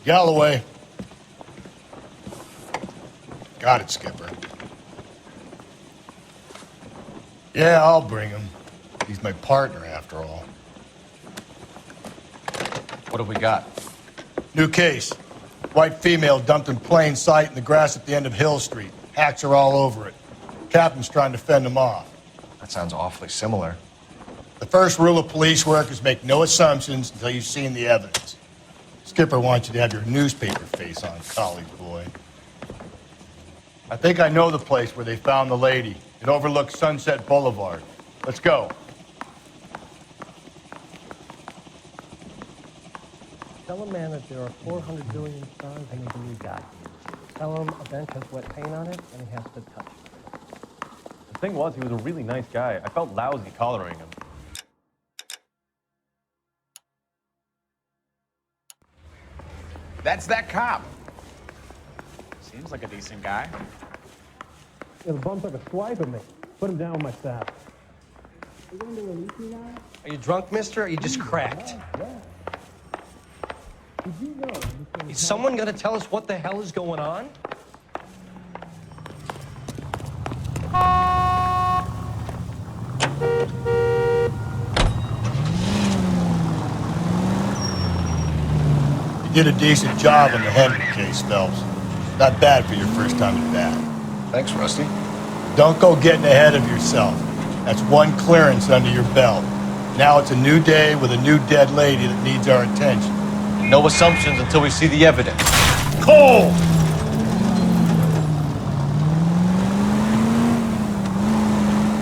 Galloway. Got it, Skipper. Yeah, I'll bring him. He's my partner, after all. What have we got? New case. White female dumped in plain sight in the grass at the end of Hill Street. Hacks are all over it. Captain's trying to fend them off. That sounds awfully similar. The first rule of police work is make no assumptions until you've seen the evidence. Skipper wants you to have your newspaper face on, college boy. I think I know the place where they found the lady. It overlooks Sunset Boulevard. Let's go. Tell a man that there are 400 billion stars in a blue dot. Tell him a bench has wet paint on it and he has to touch it. The thing was, he was a really nice guy. I felt lousy collaring him. That's that cop. Seems like a decent guy. Yeah, the bum took a swipe at me. Put him down with my staff. Are you drunk, mister, or are you just cracked? Did you know? Is someone gonna tell us what the hell is going on? You did a decent job on the Henry case, Phelps. Not bad for your first time at bat. Thanks, Rusty. Don't go getting ahead of yourself. That's one clearance under your belt. Now it's a new day with a new dead lady that needs our attention. No assumptions until we see the evidence. Cole!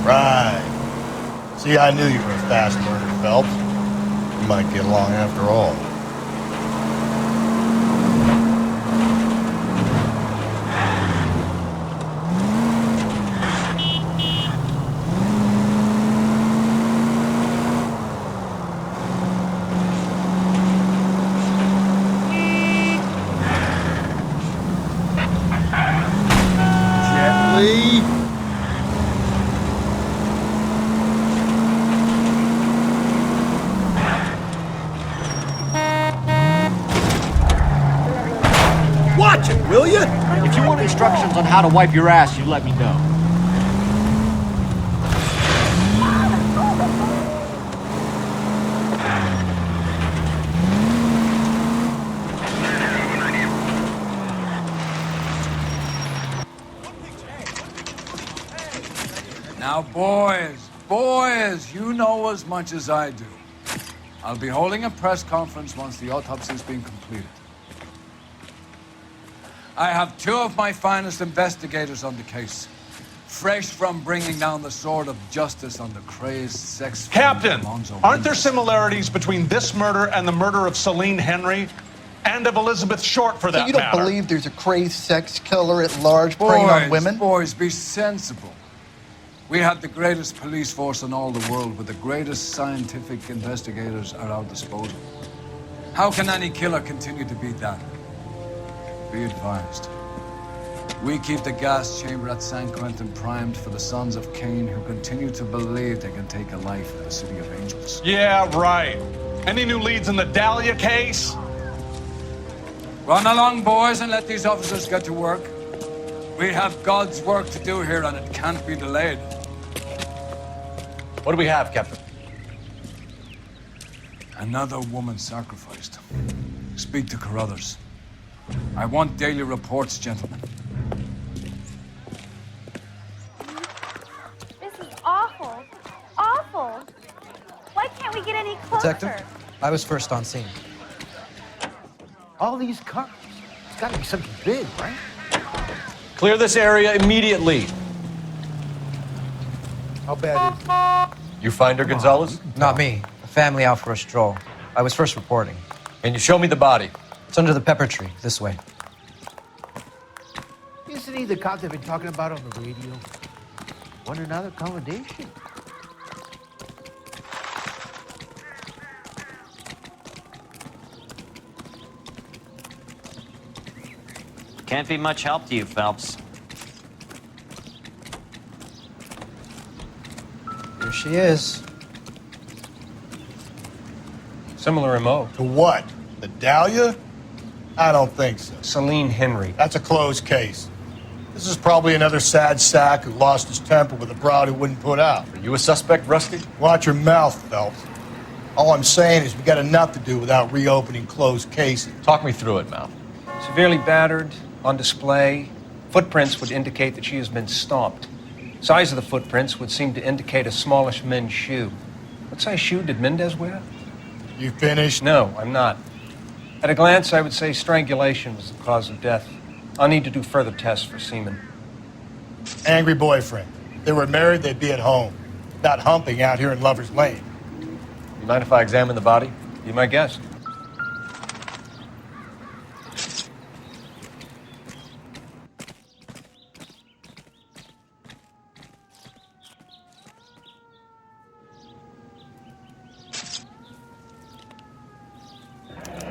Right. See, I knew you were a fast learner, Phelps. You might get along after all. Watch it, will you? If you want instructions on how to wipe your ass, you let me know. Now, boys, you know as much as I do. I'll be holding a press conference once the autopsy's been completed. I have two of my finest investigators on the case, fresh from bringing down the sword of justice on the crazed sex... Captain, aren't there similarities between this murder and the murder of Celine Henry and of Elizabeth Short, for that So you don't matter? believe there's a crazed sex killer at large preying on women? Boys, be sensible. We have the greatest police force in all the world with the greatest scientific investigators at our disposal. How can any killer continue to beat that? Be advised. We keep the gas chamber at San Quentin primed for the sons of Cain who continue to believe they can take a life in the City of Angels. Yeah, right. Any new leads in the Dahlia case? Run along, boys, and let these officers get to work. We have God's work to do here, and it can't be delayed. What do we have, Captain? Another woman sacrificed. Speak to Carruthers. I want daily reports, gentlemen. This is awful. Awful. Why can't we get any closer? Detective, I was first on scene. All these cars. It's gotta be something big, right? Clear this area immediately. How bad is it? You find her, Gonzalez? Not me. A family out for a stroll. I was first reporting. Can you show me the body? It's under the pepper tree, this way. Isn't he the cop they've been talking about on the radio? Want another accommodation? Can't be much help to you, Phelps. Here she is. Similar MO. To what? The Dahlia? I don't think so. Celine Henry. That's a closed case. This is probably another sad sack who lost his temper with a broad who wouldn't put out. Are you a suspect, Rusty? Watch your mouth, Phelps. All I'm saying is we got enough to do without reopening closed cases. Talk me through it, Mal. Severely battered, on display. Footprints would indicate that she has been stomped. Size of the footprints would seem to indicate a smallish men's shoe. What size shoe did Mendez wear? You finished? No, I'm not. At a glance, I would say strangulation was the cause of death. I'll need to do further tests for semen. Angry boyfriend. If they were married, they'd be at home. Not humping out here in Lover's Lane. You mind if I examine the body? Be my guest.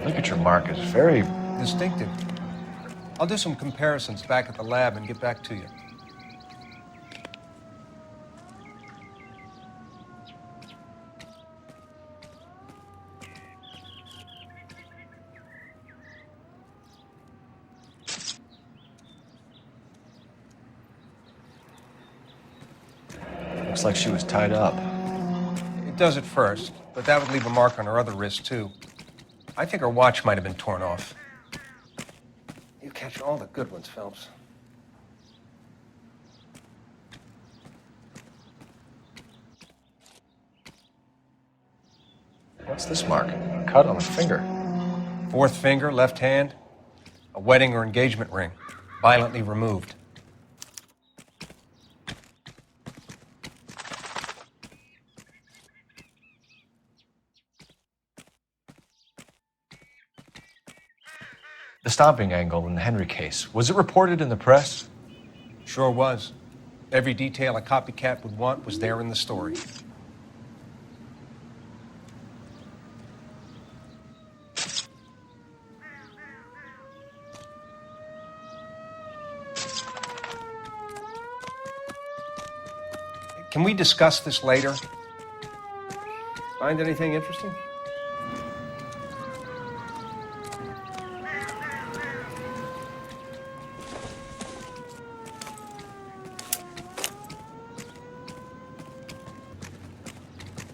Look at your mark. It's very... Distinctive. I'll do some comparisons back at the lab and get back to you. Looks like she was tied up. It does at first, but that would leave a mark on her other wrist, too. I think her watch might have been torn off. You catch all the good ones, Phelps. What's this mark? A cut on a finger. Fourth finger, left hand. A wedding or engagement ring. Violently removed. The stomping angle in the Henry case, was it reported in the press? Sure was. Every detail a copycat would want was there in the story. Can we discuss this later? Find anything interesting?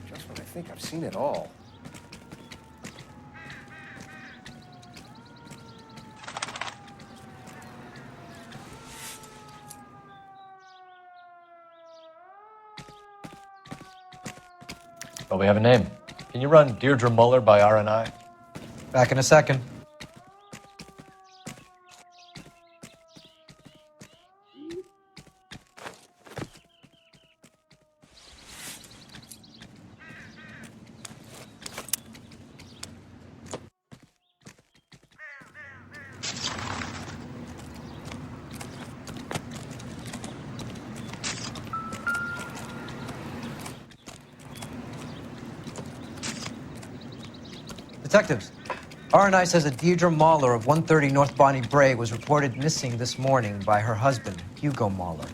Just when I think I've seen it all. Well, we have a name. Can you run Deirdre Muller by RNI? Back in a second. Detectives, RNI says that Deirdre Mahler of 130 North Bonnie Bray was reported missing this morning by her husband, Hugo Mahler.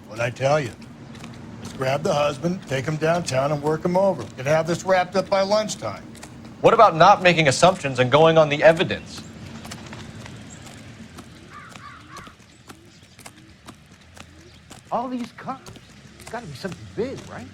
What'd I tell you? Let's grab the husband, take him downtown, and work him over. Could have this wrapped up by lunchtime. What about not making assumptions and going on the evidence? All these cars. It's gotta be something big, right?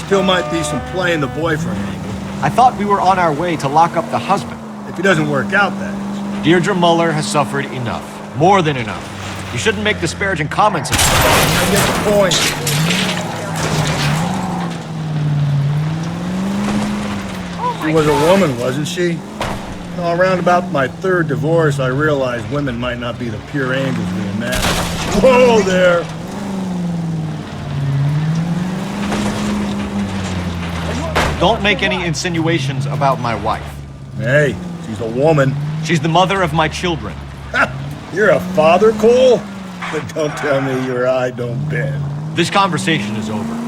Still might be some playing the boyfriend angle. I thought we were on our way to lock up the husband. If he doesn't work out, that is. Deirdre Muller has suffered enough. More than enough. You shouldn't make disparaging comments about her. I get the point. She was a woman, wasn't she? No, around about my third divorce, I realized women might not be the pure angels we imagine. Whoa there! Don't make any insinuations about my wife. Hey, she's a woman. She's the mother of my children. You're a father, Cole? But don't tell me your eye don't bend. This conversation is over.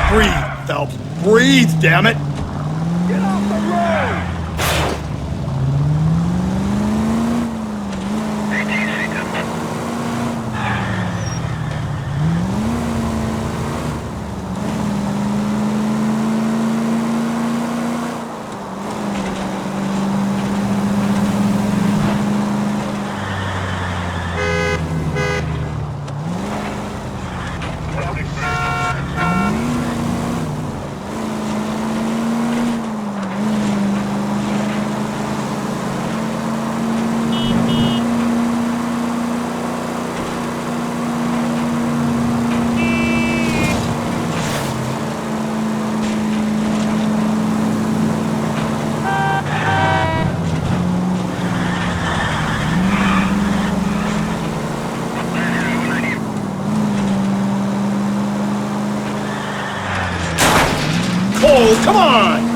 Breathe, Phelps. Breathe, damn it! Get off the road! Cole, come on!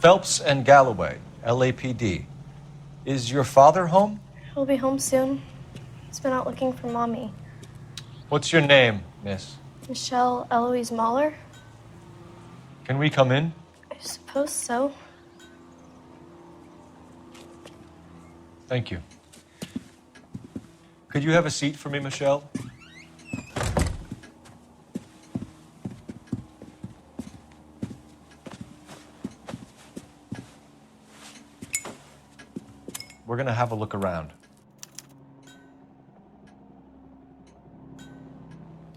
Phelps and Galloway, LAPD. Is your father home? He'll be home soon. He's been out looking for Mommy. What's your name, miss? Michelle Eloise Mahler? Can we come in? I suppose so. Thank you. Could you have a seat for me, Michelle? We're gonna have a look around.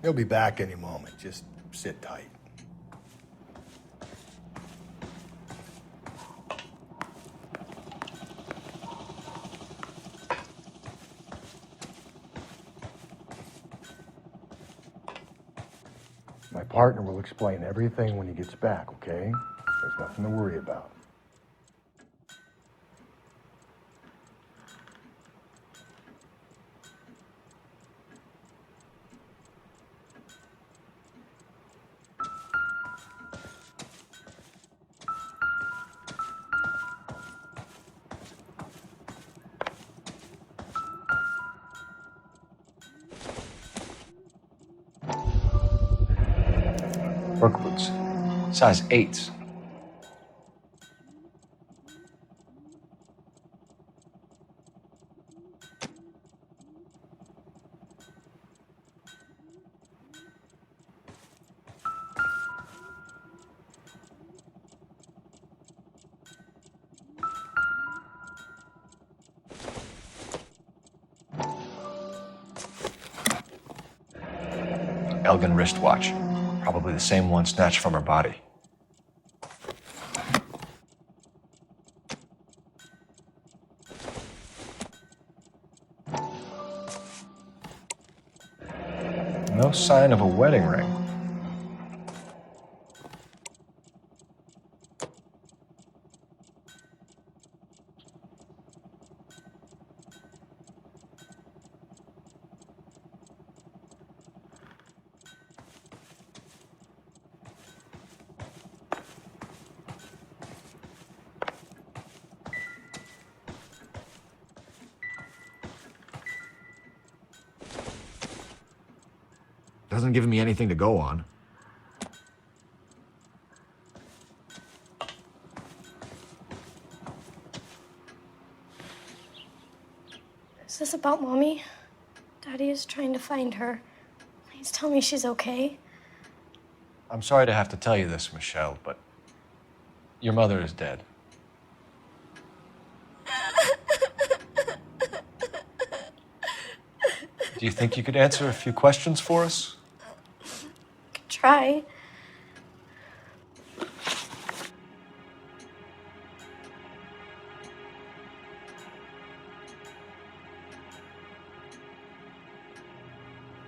He'll be back any moment. Just sit tight. My partner will explain everything when he gets back, okay? There's nothing to worry about. Work boots. Size 8s. Elgin wristwatch. Probably the same one snatched from her body. No sign of a wedding ring. Doesn't give me anything to go on. Is this about Mommy? Daddy is trying to find her. Please tell me she's okay. I'm sorry to have to tell you this, Michelle, but your mother is dead. Do you think you could answer a few questions for us? Could try.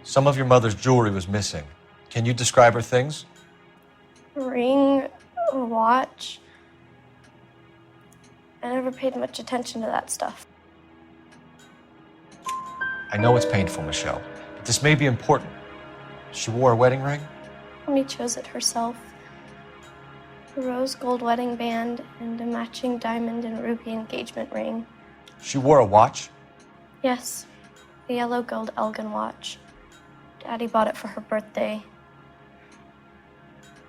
Some of your mother's jewelry was missing. Can you describe her things? A ring, a watch. I never paid much attention to that stuff. I know it's painful, Michelle, but this may be important. She wore a wedding ring? Mommy chose it herself. A rose gold wedding band and a matching diamond and ruby engagement ring. She wore a watch? Yes, a yellow gold Elgin watch. Daddy bought it for her birthday.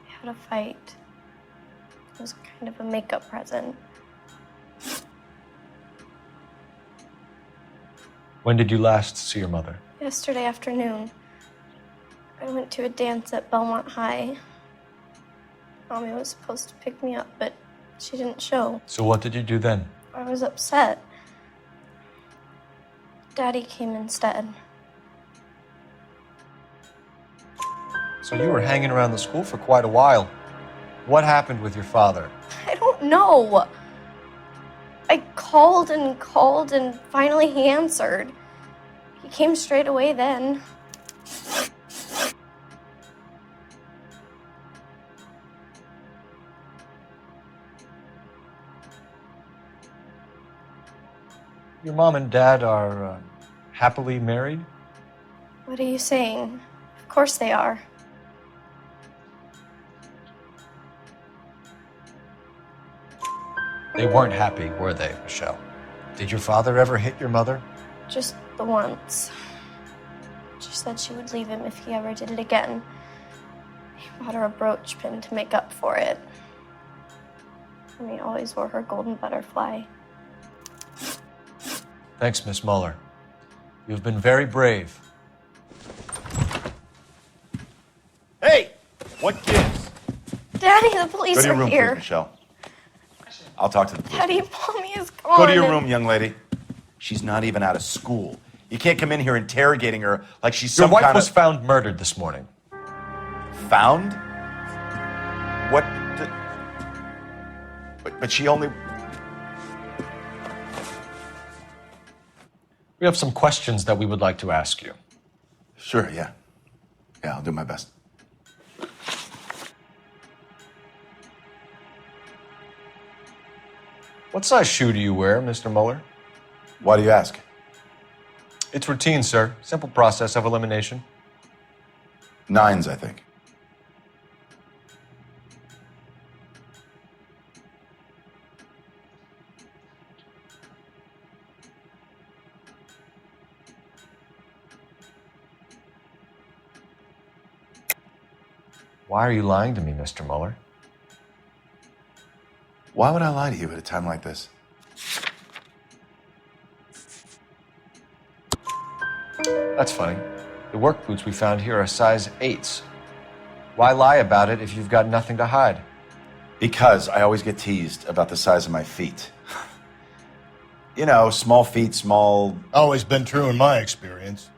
We had a fight. It was kind of a makeup present. When did you last see your mother? Yesterday afternoon, I went to a dance at Belmont High. Mommy was supposed to pick me up, but she didn't show. So what did you do then? I was upset. Daddy came instead. So you were hanging around the school for quite a while. What happened with your father? I don't know. I called and finally he answered. He came straight away then. Your mom and dad are happily married? What are you saying? Of course they are. They weren't happy, were they, Michelle? Did your father ever hit your mother? Just the once. She said she would leave him if he ever did it again. He bought her a brooch pin to make up for it. And he always wore her golden butterfly. Thanks, Miss Muller. You've been very brave. Hey! What gives? Daddy, the police Go to your are room, here. please, Michelle. I'll talk to the police. Daddy, Mommy is gone. Go to your room, young lady. She's not even out of school. You can't come in here interrogating her like she's Your some wife kind was of... found murdered this morning. Found? What the... But she only... We have some questions that we would like to ask you. Sure, yeah. Yeah, I'll do my best. What size shoe do you wear, Mr. Muller? Why do you ask? It's routine, sir. Simple process of elimination. 9s, I think. Why are you lying to me, Mr. Muller? Why would I lie to you at a time like this? That's funny. The work boots we found here are size 8s. Why lie about it if you've got nothing to hide? Because I always get teased about the size of my feet. You know, small feet, small... Always been true in my experience.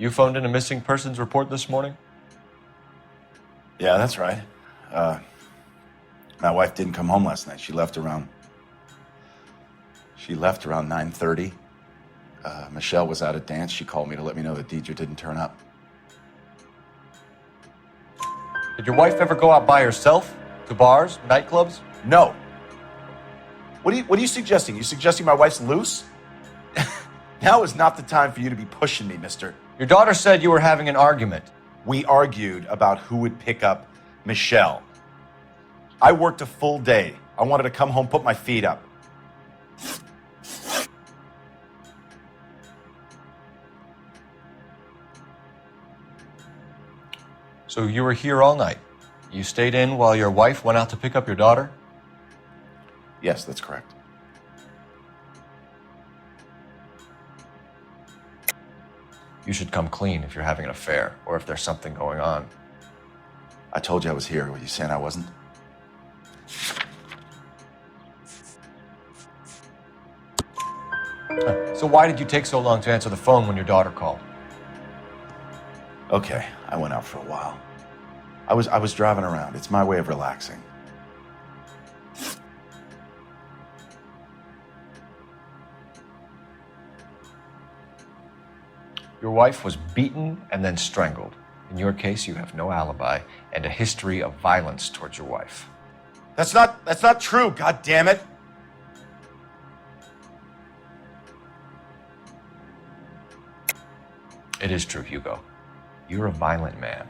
You phoned in a missing persons report this morning? Yeah, that's right. My wife didn't come home last night. She left around 9:30. Michelle was out at dance. She called me to let me know that Deidre didn't turn up. Did your wife ever go out by herself? To bars, nightclubs? No. What are you suggesting? You suggesting my wife's loose? Now is not the time for you to be pushing me, mister. Your daughter said you were having an argument. We argued about who would pick up Michelle. I worked a full day. I wanted to come home, put my feet up. So you were here all night. You stayed in while your wife went out to pick up your daughter? Yes, that's correct. You should come clean if you're having an affair or if there's something going on. I told you I was here. Were you saying I wasn't? So why did you take so long to answer the phone when your daughter called? Okay, I went out for a while. I was driving around. It's my way of relaxing. Your wife was beaten and then strangled. In your case, you have no alibi and a history of violence towards your wife. That's not true, god damn it. It is true, Hugo. You're a violent man.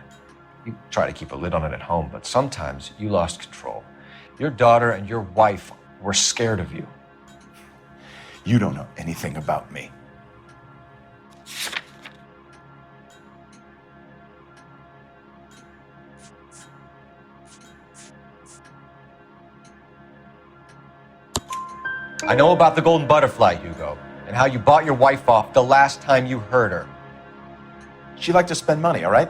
You try to keep a lid on it at home, but sometimes you lost control. Your daughter and your wife were scared of you. You don't know anything about me. I know about the golden butterfly, Hugo, and how you bought your wife off the last time you heard her. She liked to spend money, all right?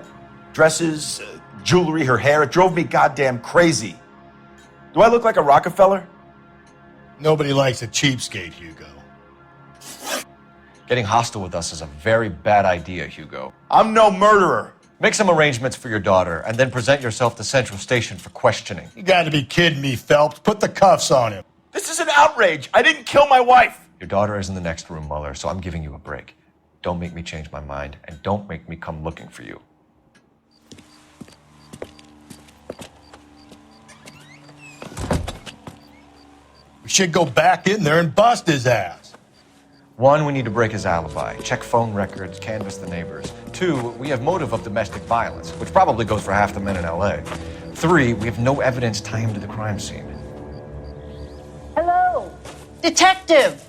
Dresses, jewelry, her hair. It drove me goddamn crazy. Do I look like a Rockefeller? Nobody likes a cheapskate, Hugo. Getting hostile with us is a very bad idea, Hugo. I'm no murderer. Make some arrangements for your daughter and then present yourself to Central Station for questioning. You gotta be kidding me, Phelps. Put the cuffs on him. This is an outrage. I didn't kill my wife. Your daughter is in the next room, Mueller, so I'm giving you a break. Don't make me change my mind, and don't make me come looking for you. We should go back in there and bust his ass. 1, we need to break his alibi, check phone records, canvass the neighbors. 2, we have motive of domestic violence, which probably goes for half the men in LA. 3, we have no evidence tying him to the crime scene. Hello, detective.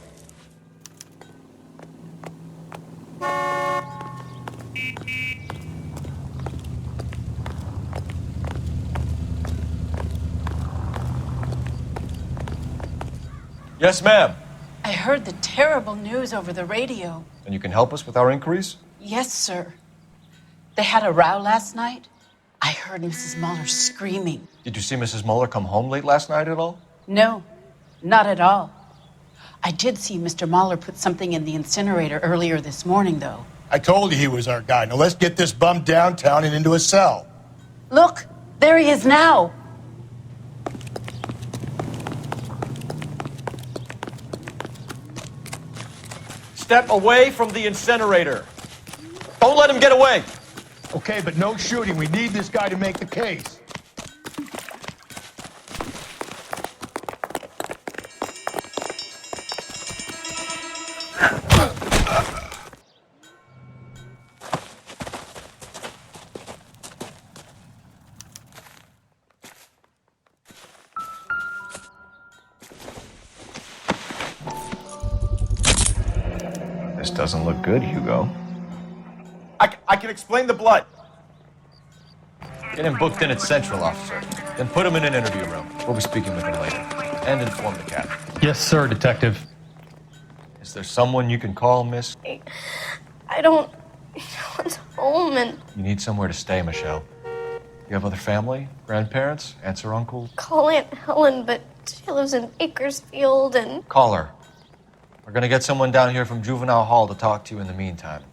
Yes, ma'am. I heard the terrible news over the radio. And you can help us with our inquiries? Yes, sir. They had a row last night. I heard Mrs. Mueller screaming. Did you see Mrs. Mueller come home late last night at all? No, not at all. I did see Mr. Mueller put something in the incinerator earlier this morning, though. I told you he was our guy. Now let's get this bum downtown and into a cell. Look, there he is now. Step away from the incinerator. Don't let him get away. Okay, but no shooting. We need this guy to make the case. This doesn't look good, Hugo. I can explain the blood. Get him booked in at Central, officer. Then put him in an interview room. We'll be speaking with him later. And inform the captain. Yes, sir, detective. Is there someone you can call, miss? I don't. No one's home, and You need somewhere to stay, Michelle. You have other family? Grandparents? Aunts or uncles? call Aunt Helen, but she lives in Bakersfield, and Call her. We're gonna get someone down here from Juvenile Hall to talk to you in the meantime.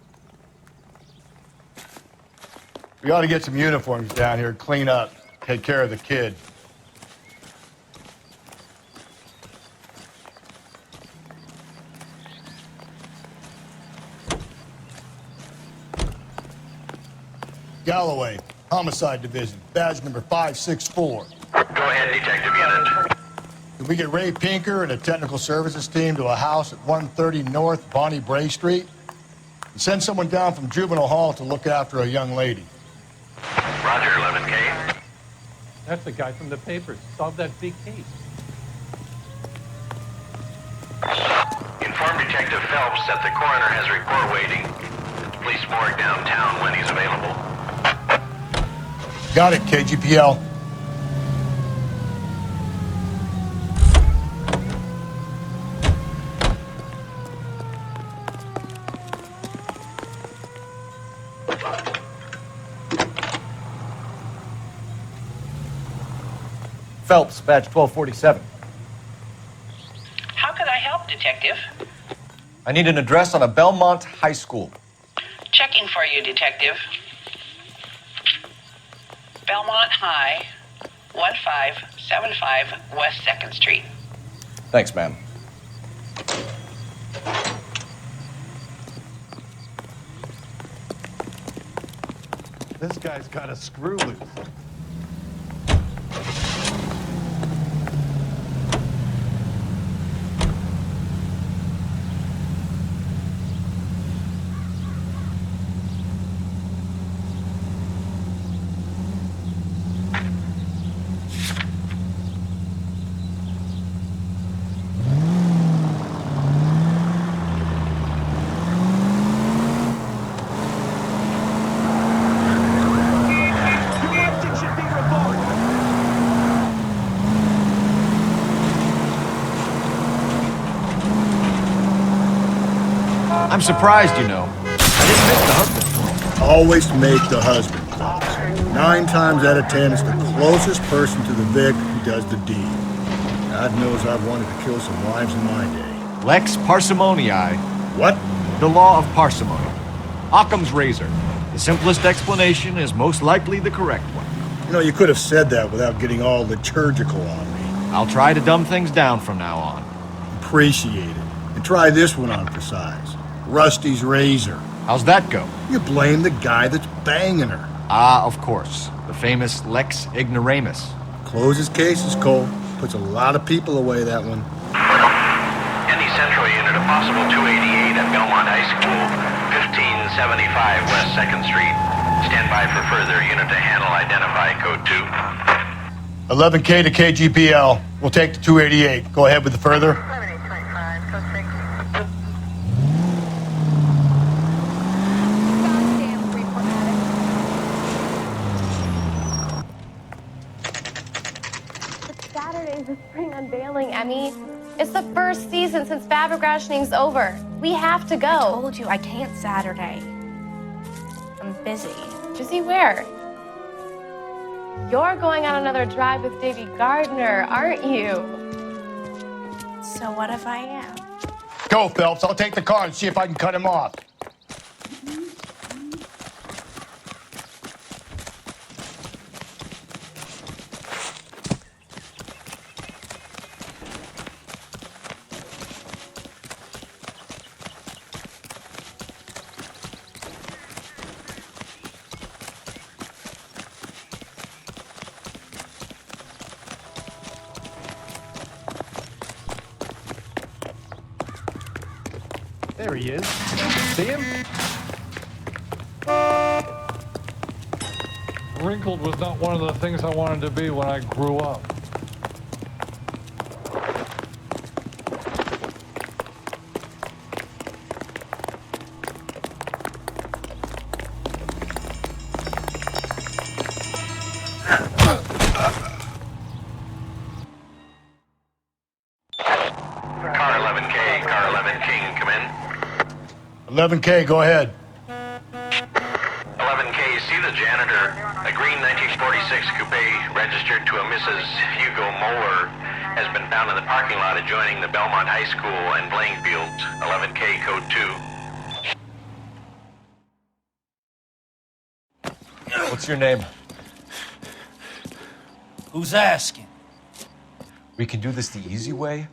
We ought to get some uniforms down here, clean up, take care of the kid. Galloway, Homicide Division, badge number 564. Go ahead, Detective Unit. Can we get Ray Pinker and a technical services team to a house at 130 North Bonnie Bray Street? And send someone down from Juvenile Hall to look after a young lady. Roger, 11K. That's the guy from the papers. Solved that big case. Inform Detective Phelps that the coroner has a report waiting at the police morgue downtown when he's available. Got it, KGPL. Phelps, badge 1247. How can I help, Detective? I need an address on a Belmont High School. Checking for you, Detective. Belmont High, 1575 West 2nd Street. Thanks, ma'am. This guy's got a screw loose. I'm surprised, you know. I didn't make the husband. Always make the husband. 9 times out of 10, it's the closest person to the Vic who does the deed. God knows I've wanted to kill some wives in my day. Lex parsimoniae. What? The law of parsimony. Occam's razor. The simplest explanation is most likely the correct one. You know, you could have said that without getting all liturgical on me. I'll try to dumb things down from now on. Appreciate it. And try this one on for size. Rusty's razor. How's that go? You blame the guy that's banging her. Ah, of course. The famous Lex Ignoramus. Closes cases, Cole. Puts a lot of people away, that one. Any Central unit, a possible 288 at Belmont High School, 1575 West 2nd Street. Stand by for further unit to handle. Identify code 2. 11K to KGPL. We'll take the 288. Go ahead with the further. 7825, code 6. Saturday's the spring unveiling, Emmy. It's the first season since fabric rationing's over. We have to go. I told you I can't Saturday. I'm busy. Busy where? You're going on another drive with Davy Gardner, aren't you? So what if I am? Go, Phelps. I'll take the car and see if I can cut him off. There he is. See him? Wrinkled was not one of the things I wanted to be when I grew up. Car 11K, car 11 King, come in. 11K, go ahead. 11K, see the janitor. A green 1946 coupe registered to a Mrs. Hugo Moeller has been found in the parking lot adjoining the Belmont High School and playing fields. 11K, code 2. What's your name? Who's asking? We can do this the easy way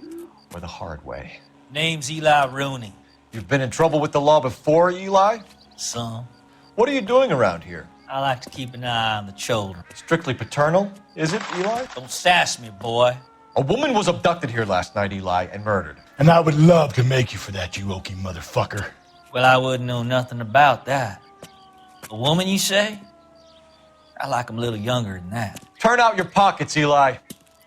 or the hard way. Name's Eli Rooney. You've been in trouble with the law before, Eli? Some. What are you doing around here? I like to keep an eye on the children. Strictly paternal, is it, Eli? Don't sass me, boy. A woman was abducted here last night, Eli, and murdered. And I would love to make you for that, you oaky motherfucker. Well, I wouldn't know nothing about that. A woman, you say? I like 'em a little younger than that. Turn out your pockets, Eli.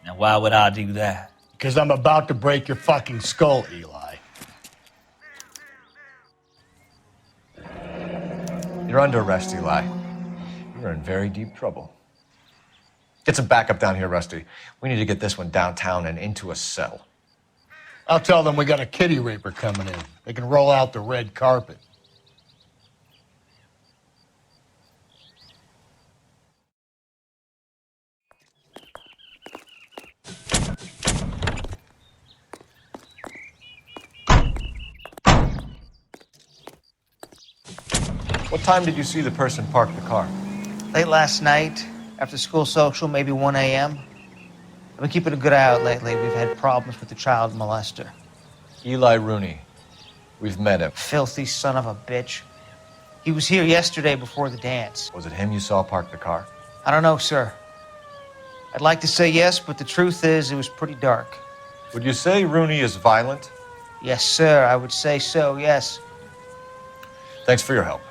Now, why would I do that? Because I'm about to break your fucking skull, Eli. You're under arrest, Eli. You're in very deep trouble. Get some backup down here, Rusty. We need to get this one downtown and into a cell. I'll tell them we got a kitty raper coming in. They can roll out the red carpet. What time did you see the person park the car? Late last night, after school social, maybe 1 a.m. I've been keeping a good eye out lately. We've had problems with the child molester. Eli Rooney. We've met him. Filthy son of a bitch. He was here yesterday before the dance. Was it him you saw park the car? I don't know, sir. I'd like to say yes, but the truth is it was pretty dark. Would you say Rooney is violent? Yes, sir. I would say so, yes. Thanks for your help.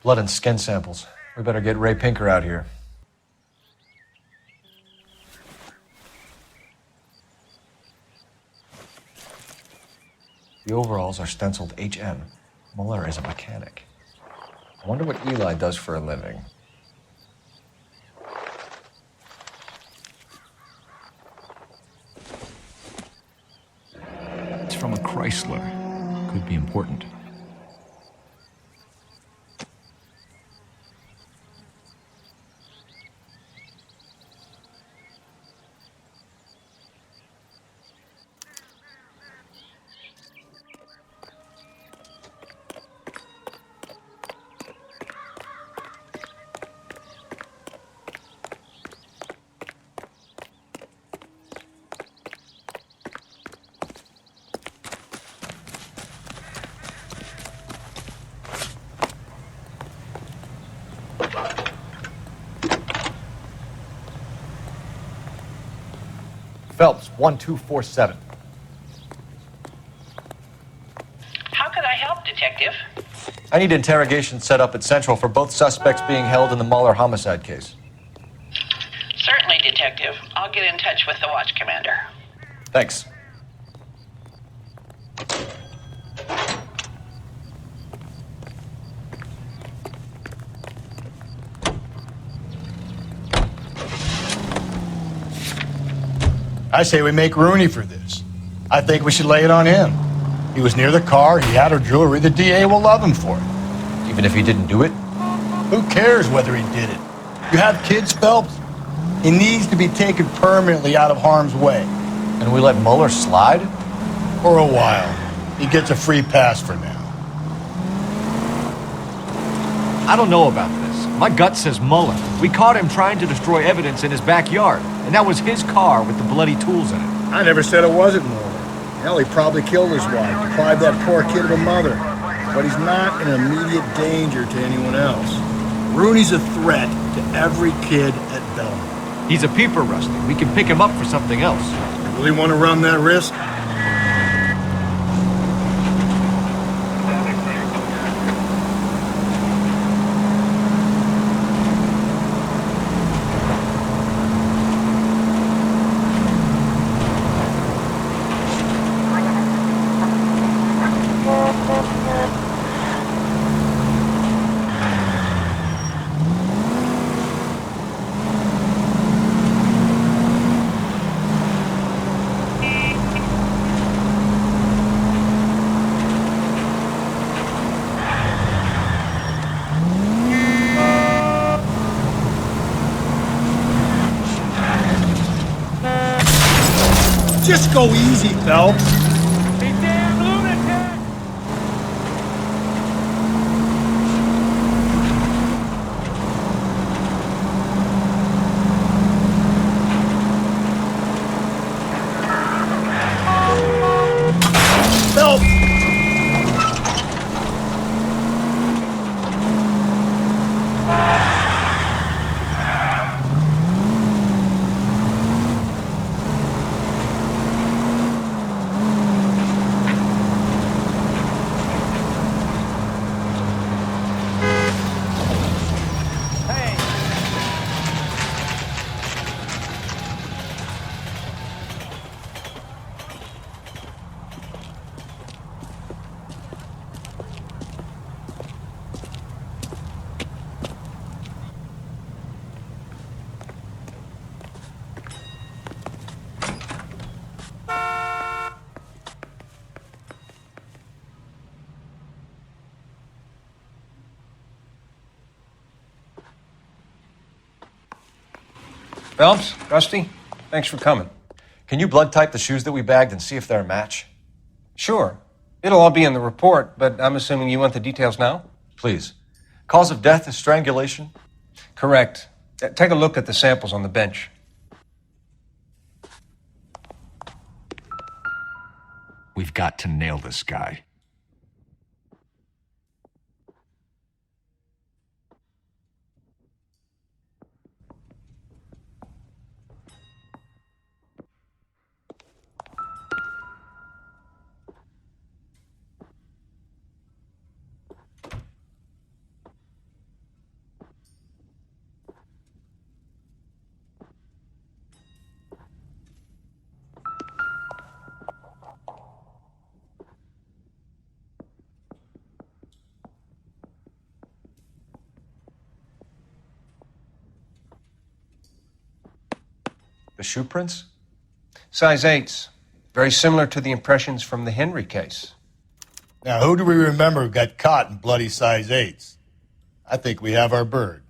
Blood and skin samples. We better get Ray Pinker out here. The overalls are stenciled HM. Muller is a mechanic. I wonder what Eli does for a living. It's from a Chrysler. Could be important. Phelps, 1247. How could I help, Detective? I need interrogation set up at Central for both suspects being held in the Muller homicide case. Certainly, Detective. I'll get in touch with the watch commander. Thanks. I say we make Rooney for this. I think we should lay it on him. He was near the car, he had her jewelry, the DA will love him for it. Even if he didn't do it? Who cares whether he did it? You have kids, Phelps? He needs to be taken permanently out of harm's way. And we let Mueller slide? For a while. He gets a free pass for now. I don't know about this. My gut says Mueller. We caught him trying to destroy evidence in his backyard, and that was his car with the bloody tools in it. I never said it wasn't Mueller. Hell, he probably killed his wife, deprived that poor kid of a mother. But he's not an immediate danger to anyone else. Rooney's a threat to every kid at Belmont. He's a peeper, Rusty. We can pick him up for something else. You really want to run that risk? Just go easy, Phelps. Phelps! Phelps, Rusty, thanks for coming. Can you blood type the shoes that we bagged and see if they're a match? Sure. It'll all be in the report, but I'm assuming you want the details now? Please. Cause of death is strangulation? Correct. Take a look at the samples on the bench. We've got to nail this guy. The shoe prints? Size 8s. Very similar to the impressions from the Henry case. Now, who do we remember got caught in bloody size 8s? I think we have our bird.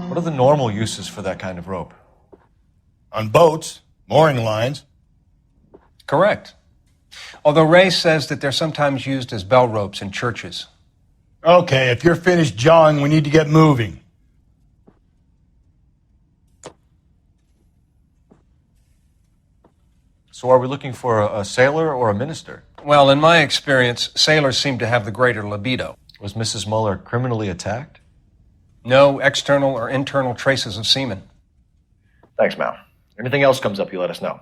What are the normal uses for that kind of rope? On boats, mooring lines. Correct. Although Ray says that they're sometimes used as bell ropes in churches. Okay, if you're finished jawing, we need to get moving. So are we looking for a sailor or a minister? Well, in my experience, sailors seem to have the greater libido. Was Mrs. Muller criminally attacked? No external or internal traces of semen. Thanks, Mal. Anything else comes up, you let us know.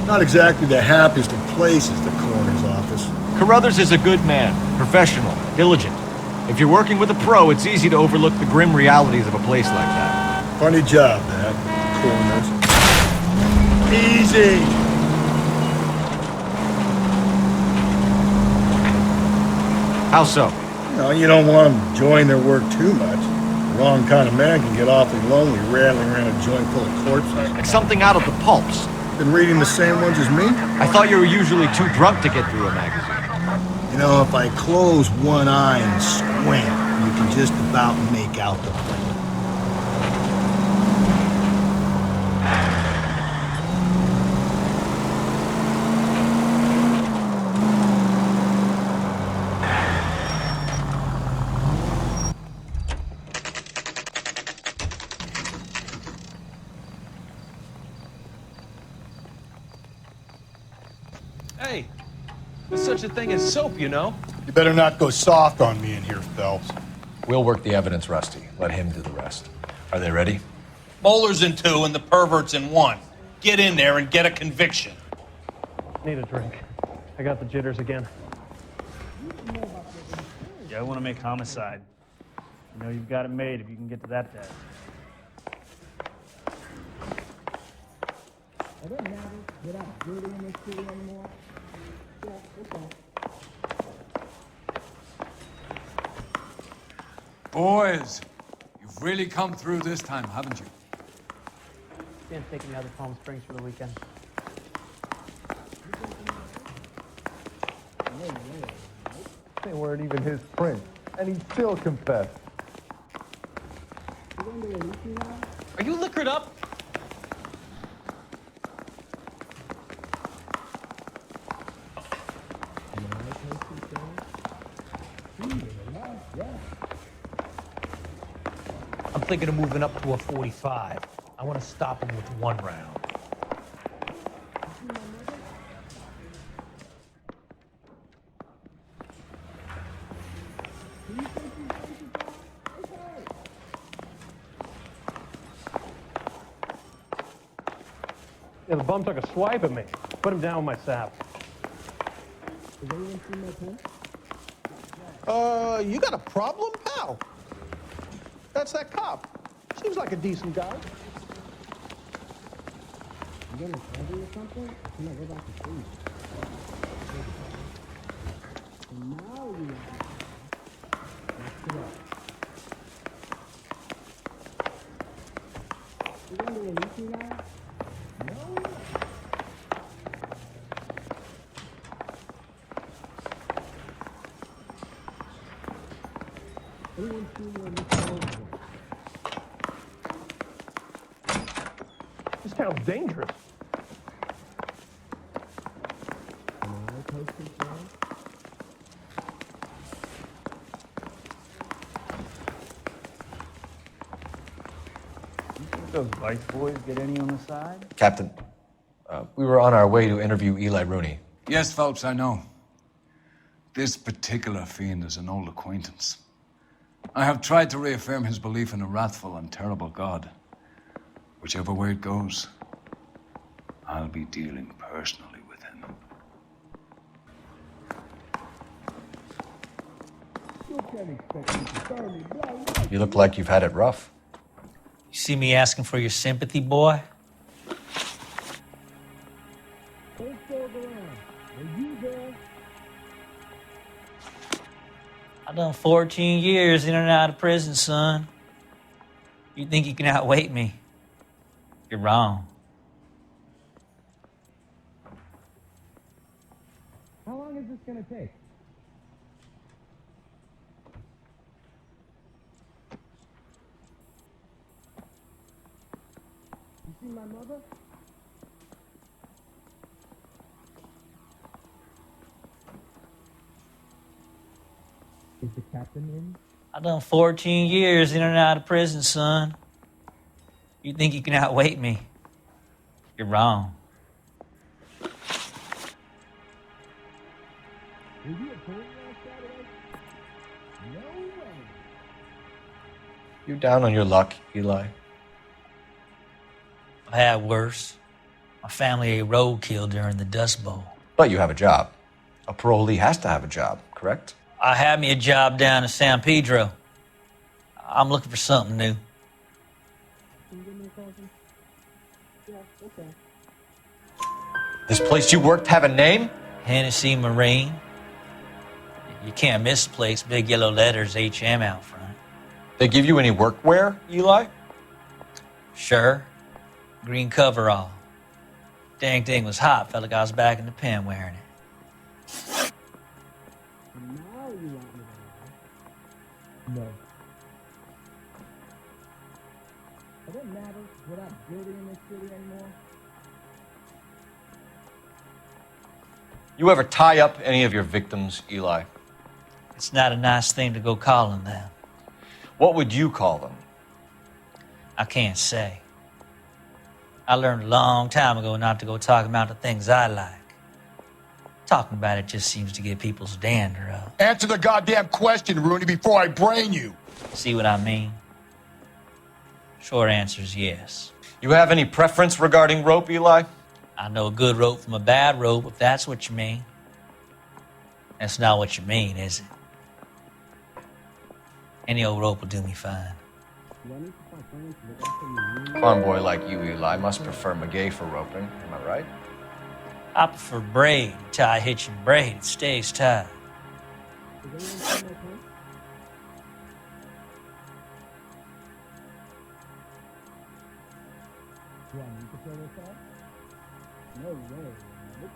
Not exactly the happiest of places, the coroner's office. Carruthers is a good man, professional, diligent. If you're working with a pro, it's easy to overlook the grim realities of a place like that. Funny job, that, the coroner's. Easy! How so? No, you don't want them enjoying their work too much. The wrong kind of man can get awfully lonely rattling around a joint full of corpses. Like something out of the pulps. Been reading the same ones as me? I thought you were usually too drunk to get through a magazine. You know, if I close one eye and squint, you can just about make out the plane. Hey, there's such a thing as soap, you know? You better not go soft on me in here, Phelps. We'll work the evidence, Rusty. Let him do the rest. Are they ready? Bowler's in 2 and the pervert's in 1. Get in there and get a conviction. Need a drink. I got the jitters again. Yeah, I want to make homicide. You know you've got it made if you can get to that desk. Boys, you've really come through this time, haven't you? Stan's taking me out to Palm Springs for the weekend. They weren't even his prints, and he still confessed. Are you liquored up? I'm thinking of moving up to a 45. I want to stop him with 1 round. Yeah, the bum took a swipe at me. Put him down with my sap. You got a problem, pal? That's that cop. Seems like a decent guy. You gonna trouble or something? No, go back to sleep. Now you You gonna release me now? No. Anyone see me on this road? This town's dangerous. Those Vice boys get any on the side? Captain, we were on our way to interview Eli Rooney. Yes, Phelps, I know. This particular fiend is an old acquaintance. I have tried to reaffirm his belief in a wrathful and terrible God. Whichever way it goes, I'll be dealing personally with him. You look like you've had it rough. You see me asking for your sympathy, boy? I done 14 years in and out of prison, son. You think you can outweight me? You're wrong. How long is this gonna take? You see my mother? Is the captain in? I done 14 years in and out of prison, son. You think you can outweight me? You're wrong. Were you at home last Saturday? No way. You down on your luck, Eli? I had worse. My family ate roadkill during the Dust Bowl. But you have a job. A parolee has to have a job, correct? I had me a job down in San Pedro. I'm looking for something new. Can you give me a coffee? Yeah, okay. This place you worked have a name? Hennessy Marine. You can't miss the place. Big yellow letters, HM out front. They give you any workwear, Eli? Sure. Green coverall. Dang thing was hot. Felt like I was back in the pen wearing it. Now you want me to lie? No. Does it matter we're not dirty in this city anymore? You ever tie up any of your victims, Eli? It's not a nice thing to go calling them. What would you call them? I can't say. I learned a long time ago not to go talking about the things I like. Talking about it just seems to get people's dander up. Answer the goddamn question, Rooney, before I brain you. See what I mean? Short answer is yes. You have any preference regarding rope, Eli? I know a good rope from a bad rope, if that's what you mean. That's not what you mean, is it? Any old rope will do me fine. Farm boy like you, Eli, must prefer McGay for roping. Am I right? I prefer braid. Tie, hitch, and braid. It stays tied. No way. Nope.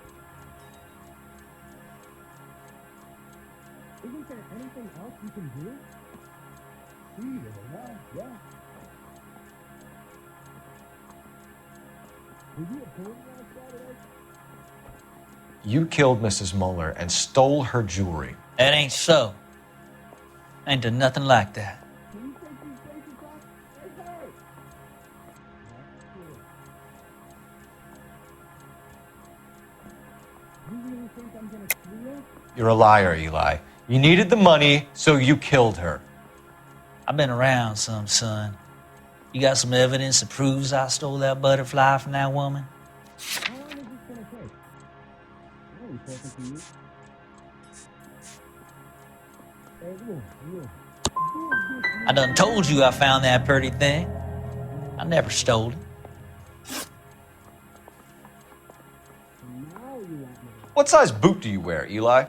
Isn't there anything else you can do? Yeah. Were you at home last Saturday? You killed Mrs. Muller and stole her jewelry. That ain't so. I ain't done nothing like that. Can you take these places off? Hey, hey! You really think I'm gonna squeal? You're a liar, Eli. You needed the money, so you killed her. I've been around some, son. You got some evidence that proves I stole that butterfly from that woman? How long is this gonna take? I ain't talking to you. Hey, look. I done told you I found that pretty thing. I never stole it. What size boot do you wear, Eli?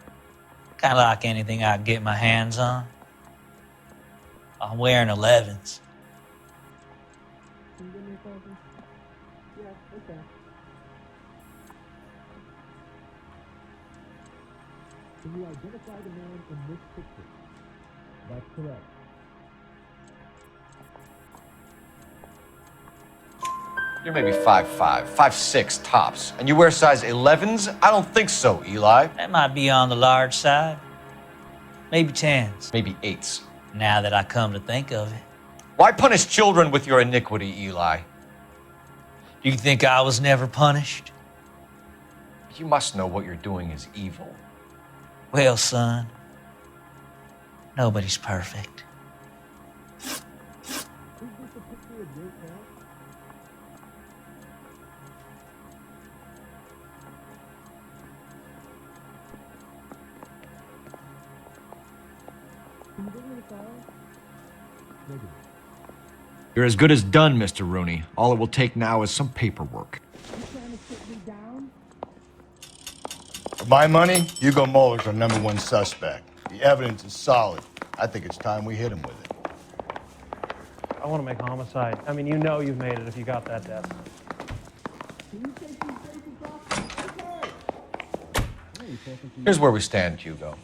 Kind of like anything I can get my hands on. I'm wearing 11s. Can you give me a coffee? Yeah, okay. Can you identify the man in this picture? That's correct. You're maybe 5'5", 5'6", tops. And you wear size 11s? I don't think so, Eli. That might be on the large side. Maybe 10s. Maybe 8s. Now that I come to think of it. Why punish children with your iniquity, Eli? Do you think I was never punished? You must know what you're doing is evil. Well, son, nobody's perfect. Is this a picture of your cat? You're as good as done, Mr. Rooney. All it will take now is some paperwork. For my money, Hugo Muller's our #1 suspect. The evidence is solid. I think it's time we hit him with it. I want to make homicide. I mean, you know you've made it if you got that death. Here's where we stand, Hugo.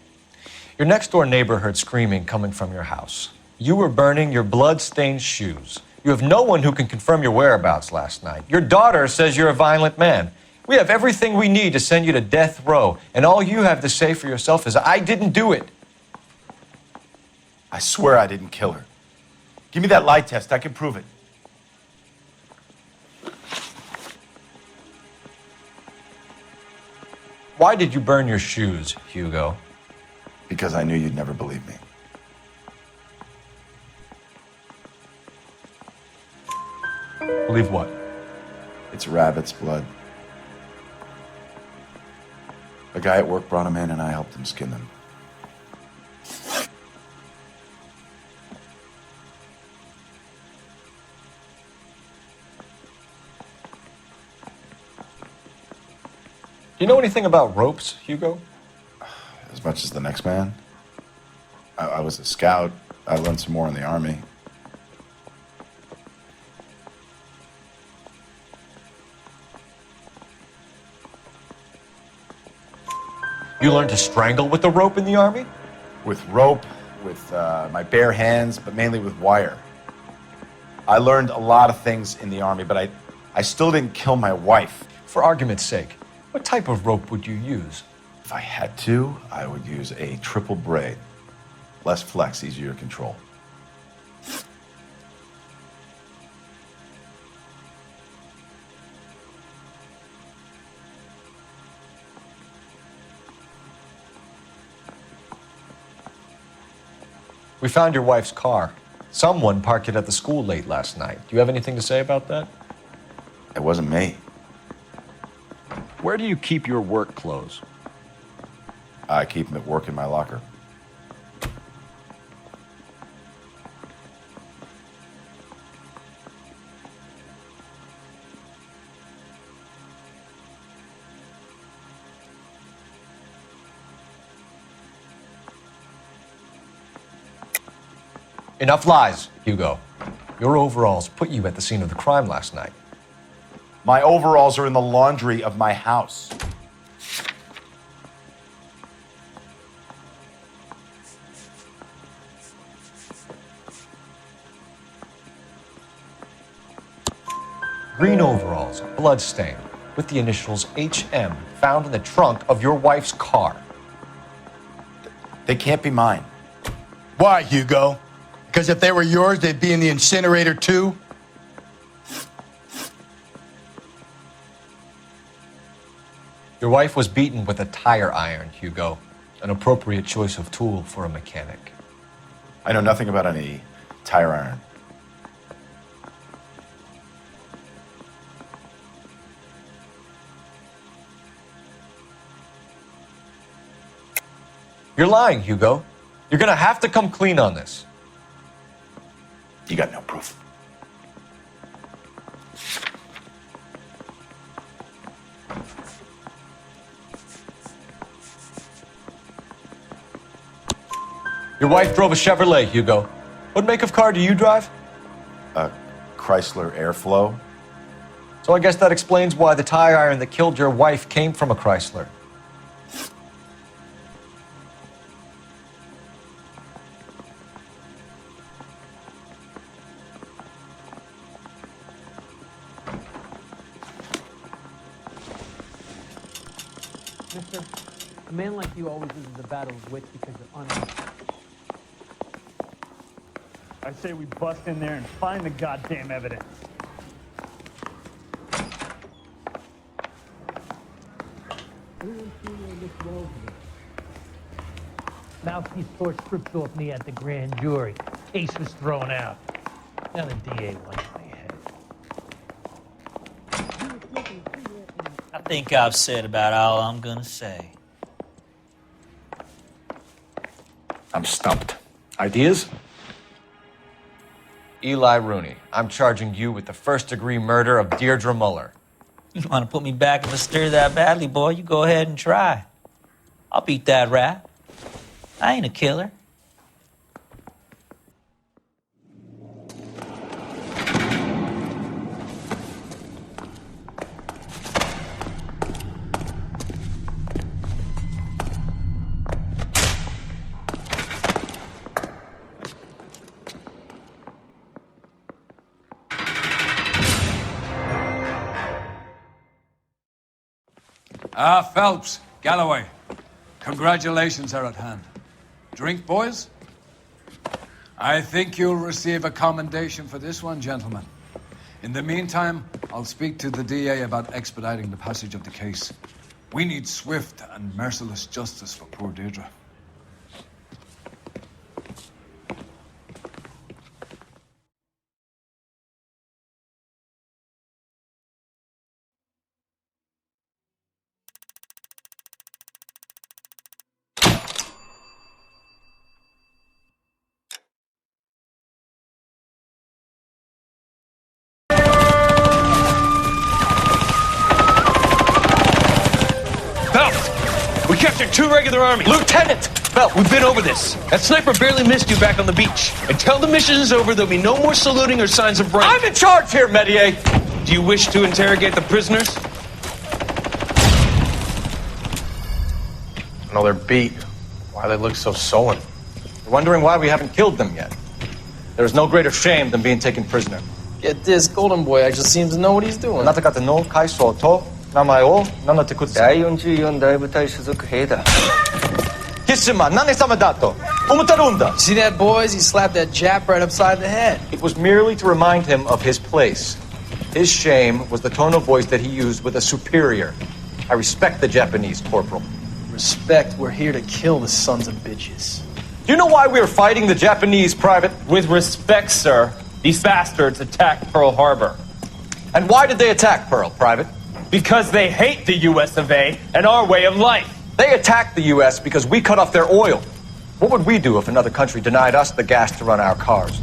Your next-door neighbor heard screaming coming from your house. You were burning your blood-stained shoes. You have no one who can confirm your whereabouts last night. Your daughter says you're a violent man. We have everything we need to send you to death row, and all you have to say for yourself is, I didn't do it. I swear I didn't kill her. Give me that lie test. I can prove it. Why did you burn your shoes, Hugo? Because I knew you'd never believe me. Believe what? It's rabbit's blood. A guy at work brought him in and I helped him skin them. Do you know anything about ropes, Hugo? As much as the next man. I was a scout. I learned some more in the Army. You learned to strangle with the rope in the Army? With rope, with my bare hands, but mainly with wire. I learned a lot of things in the Army, but I still didn't kill my wife. For argument's sake, what type of rope would you use? If I had to, I would use a triple braid. Less flex, easier to control. We found your wife's car. Someone parked it at the school late last night. Do you have anything to say about that? It wasn't me. Where do you keep your work clothes? I keep them at work in my locker. Enough lies, Hugo. Your overalls put you at the scene of the crime last night. My overalls are in the laundry of my house. Green overalls, bloodstained, with the initials HM found in the trunk of your wife's car. They can't be mine. Why, Hugo? Because if they were yours, they'd be in the incinerator too? Your wife was beaten with a tire iron, Hugo. An appropriate choice of tool for a mechanic. I know nothing about any tire iron. You're lying, Hugo. You're gonna have to come clean on this. You got no proof. Your wife drove a Chevrolet, Hugo. What make of car do you drive? A Chrysler Airflow. So I guess that explains why the tire iron that killed your wife came from a Chrysler. Mister, a man like you always loses the battle of wits because you're unarmed. I say we bust in there and find the goddamn evidence. Mouthpiece tore strips off me at the grand jury. Case was thrown out. Now the DA wants my head. I think I've said about all I'm gonna say. I'm stumped. Ideas? Eli Rooney, I'm charging you with the first-degree murder of Deirdre Muller. You want to put me back in the stir that badly, boy? You go ahead and try. I'll beat that rap. I ain't a killer. Phelps, Galloway, congratulations are at hand. Drink, boys? I think you'll receive a commendation for this one, gentlemen. In the meantime, I'll speak to the DA about expediting the passage of the case. We need swift and merciless justice for poor Deirdre. We captured 2 regular armies. Lieutenant! Well, we've been over this. That sniper barely missed you back on the beach. Until the mission is over, there'll be no more saluting or signs of rank. I'm in charge here, Medier! Do you wish to interrogate the prisoners? No, they're beat. Why they look so sullen? You're wondering why we haven't killed them yet. There is no greater shame than being taken prisoner. Get this, Golden Boy actually seems to know what he's doing. See that, boys? He slapped that Jap right upside the head. It was merely to remind him of his place. His shame was the tone of voice that he used with a superior. I respect the Japanese, Corporal. Respect, we're here to kill the sons of bitches. Do you know why we are fighting the Japanese, Private? With respect, sir, these bastards attacked Pearl Harbor. And why did they attack Pearl, Private? Because they hate the US of A and our way of life. They attacked the US because we cut off their oil. What would we do if another country denied us the gas to run our cars?